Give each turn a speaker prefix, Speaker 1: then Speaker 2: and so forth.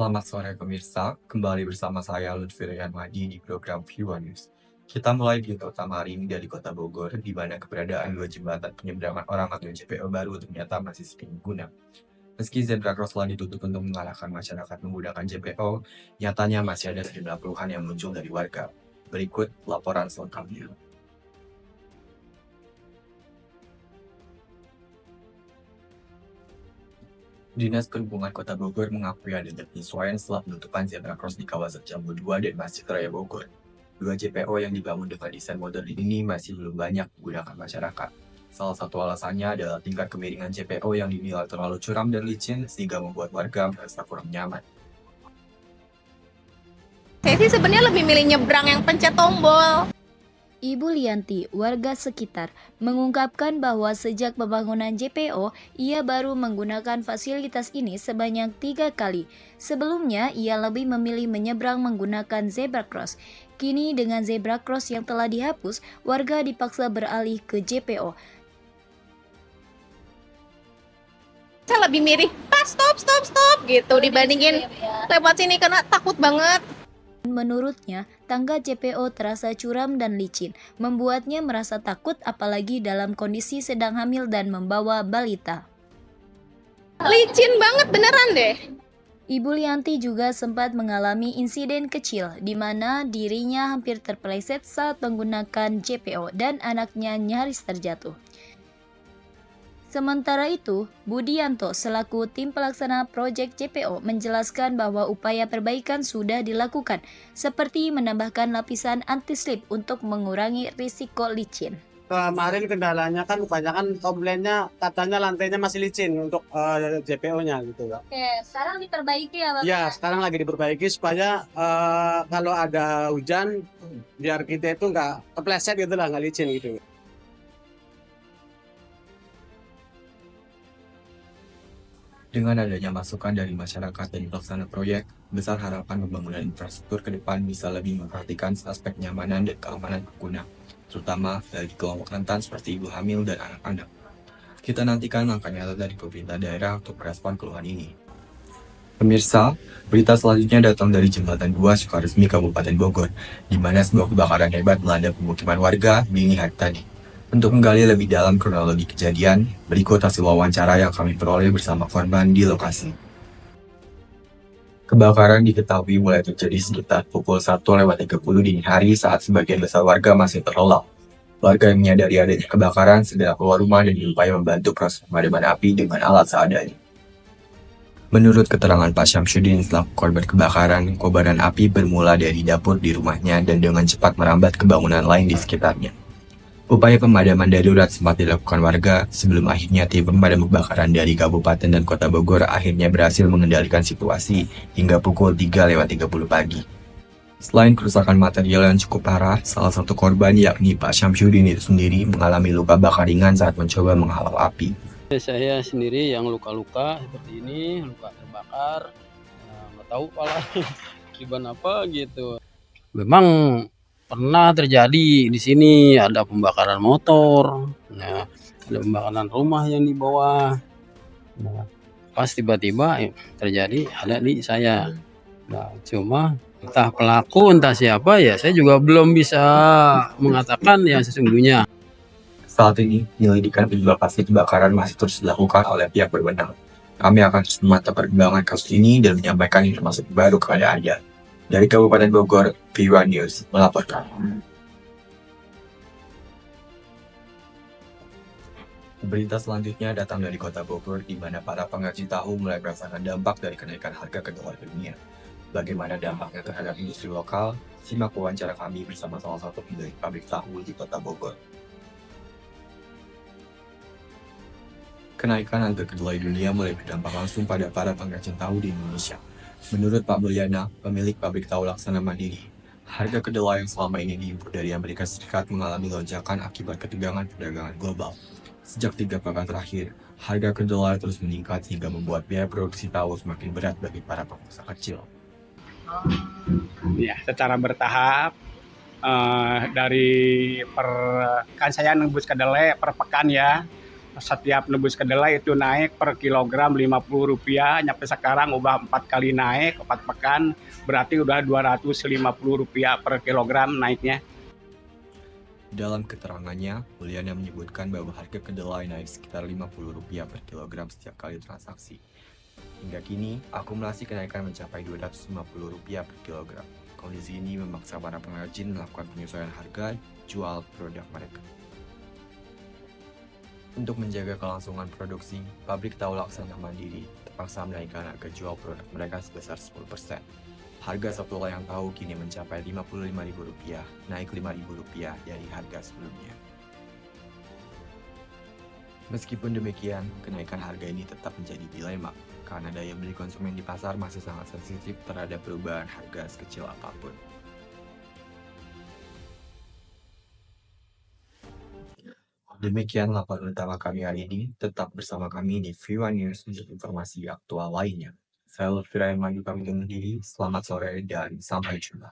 Speaker 1: Selamat sore pemirsa, kembali bersama saya Lutfi Madi di program View News. Kita mulai di utama hari ini dari Kota Bogor, di mana keberadaan dua jembatan penyeberangan orang atau JPO baru ternyata masih sering guna. Meski zebra cross telah ditutup untuk mengalahkan masyarakat menggunakan JPO, nyatanya masih ada sejumlah keluhan yang muncul dari warga. Berikut laporan selengkapnya. Dinas Perhubungan Kota Bogor mengakui adanya penyesuaian setelah penutupan zebra cross di kawasan Jambu 2 dan Masjid Raya Bogor. Dua JPO yang dibangun dengan desain modern ini masih belum banyak digunakan masyarakat. Salah satu alasannya adalah tingkat kemiringan JPO yang dinilai terlalu curam dan licin sehingga membuat warga merasa kurang nyaman.
Speaker 2: Saya sih sebenarnya lebih milih nyebrang yang pencet tombol.
Speaker 3: Ibu Lianti, warga sekitar, mengungkapkan bahwa sejak pembangunan JPO, ia baru menggunakan fasilitas ini sebanyak 3 kali. Sebelumnya, ia lebih memilih menyeberang menggunakan zebra cross. Kini dengan zebra cross yang telah dihapus, warga dipaksa beralih ke JPO.
Speaker 2: Saya lebih milih stop gitu dibandingin lewat sini karena takut banget.
Speaker 3: Menurutnya, tangga JPO terasa curam dan licin, membuatnya merasa takut apalagi dalam kondisi sedang hamil dan membawa balita.
Speaker 2: Licin banget beneran deh.
Speaker 3: Ibu Lianti juga sempat mengalami insiden kecil di mana dirinya hampir terpeleset saat menggunakan JPO dan anaknya nyaris terjatuh. Sementara itu, Budianto selaku tim pelaksana proyek JPO menjelaskan bahwa upaya perbaikan sudah dilakukan, seperti menambahkan lapisan anti-slip untuk mengurangi risiko licin.
Speaker 4: Kemarin kendalanya kan kebanyakan komplainnya katanya lantainya masih licin untuk JPO-nya gitu ya.
Speaker 3: Oke, sekarang diperbaiki ya Bapak?
Speaker 4: Ya, sekarang lagi diperbaiki supaya kalau ada hujan biar kita itu nggak kepleset gitu lah, nggak licin gitu.
Speaker 1: Dengan adanya masukan dari masyarakat dan pelaksana proyek, besar harapan pembangunan infrastruktur ke depan bisa lebih memperhatikan aspek kenyamanan dan keamanan pengguna, terutama bagi kelompok rentan seperti ibu hamil dan anak-anak. Kita nantikan langkah nyata dari pemerintah daerah untuk merespon keluhan ini. Pemirsa, berita selanjutnya datang dari Jembatan 2 Sukaresmi Kabupaten Bogor, di mana sebuah kebakaran hebat melanda pemukiman warga dini hari tadi. Untuk menggali lebih dalam kronologi kejadian, berikut hasil wawancara yang kami peroleh bersama korban di lokasi. Kebakaran diketahui mulai terjadi sekitar pukul 1:30 dini hari saat sebagian besar warga masih terlelap. Warga yang menyadari adanya kebakaran segera keluar rumah dan berupaya membantu proses pemadaman api dengan alat seadanya. Menurut keterangan Pak Syamsuddin selaku korban kebakaran, kobaran api bermula dari dapur di rumahnya dan dengan cepat merambat ke bangunan lain di sekitarnya. Upaya pemadaman darurat sempat dilakukan warga sebelum akhirnya tim pemadam kebakaran dari Kabupaten dan Kota Bogor akhirnya berhasil mengendalikan situasi hingga pukul 3:30 pagi. Selain kerusakan material yang cukup parah, salah satu korban yakni Pak Syamsuddin itu sendiri mengalami luka bakar ringan saat mencoba menghalau api.
Speaker 5: Saya sendiri yang luka-luka seperti ini, luka terbakar, nggak tahu pala akibat apa gitu. Memang pernah terjadi di sini ada pembakaran motor, nah, ada pembakaran rumah yang di bawah. Nah, pas tiba-tiba terjadi ada di saya. Nah, cuma entah pelaku entah siapa ya, saya juga belum bisa mengatakan yang sesungguhnya.
Speaker 1: Saat ini, penyelidikan penyebab pasti kebakaran masih terus dilakukan oleh pihak berwenang. Kami akan terus memantau perkembangan kasus ini dan menyampaikan informasi baru kepada Anda. Dari Kabupaten Bogor, View News melaporkan. Berita selanjutnya datang dari Kota Bogor, di mana para pengrajin tahu mulai merasakan dampak dari kenaikan harga kedelai dunia. Bagaimana dampaknya terhadap industri lokal? Simak wawancara kami bersama salah satu pemilik pabrik tahu di Kota Bogor. Kenaikan harga kedelai dunia mulai berdampak langsung pada para pengrajin tahu di Indonesia. Menurut Pak Mulyana, pemilik pabrik tahu Laksana Mandiri, harga kedelai yang selama ini diimpor dari Amerika Serikat mengalami lonjakan akibat ketegangan perdagangan global. Sejak 3 pekan terakhir, harga kedelai terus meningkat hingga membuat biaya produksi tahu semakin berat bagi para pengusaha kecil.
Speaker 6: Ya, secara bertahap dari kan saya nembus kedelai per pekan ya. setiap nebus kedelai itu naik per kilogram Rp50, nyampe sekarang udah 4 kali naik, 4 pekan, berarti udah Rp250 per kilogram naiknya.
Speaker 1: Dalam keterangannya, Mulyana menyebutkan bahwa harga kedelai naik sekitar Rp50 per kilogram setiap kali transaksi. Hingga kini, akumulasi kenaikan mencapai Rp250 per kilogram. Kondisi ini memaksa para pengrajin melakukan penyesuaian harga jual produk mereka. Untuk menjaga kelangsungan produksi, pabrik tahu laksana mandiri terpaksa menaikkan harga jual produk mereka sebesar 10%. Harga satu loyang tahu kini mencapai Rp55.000, naik Rp5.000 dari harga sebelumnya. Meskipun demikian, kenaikan harga ini tetap menjadi dilema, karena daya beli konsumen di pasar masih sangat sensitif terhadap perubahan harga sekecil apapun. Demikian laporan utama kami hari ini. Tetap bersama kami di V1 News untuk informasi aktual lainnya. Saya Lutfi Rahman pamit undur diri. Selamat sore dan sampai jumpa.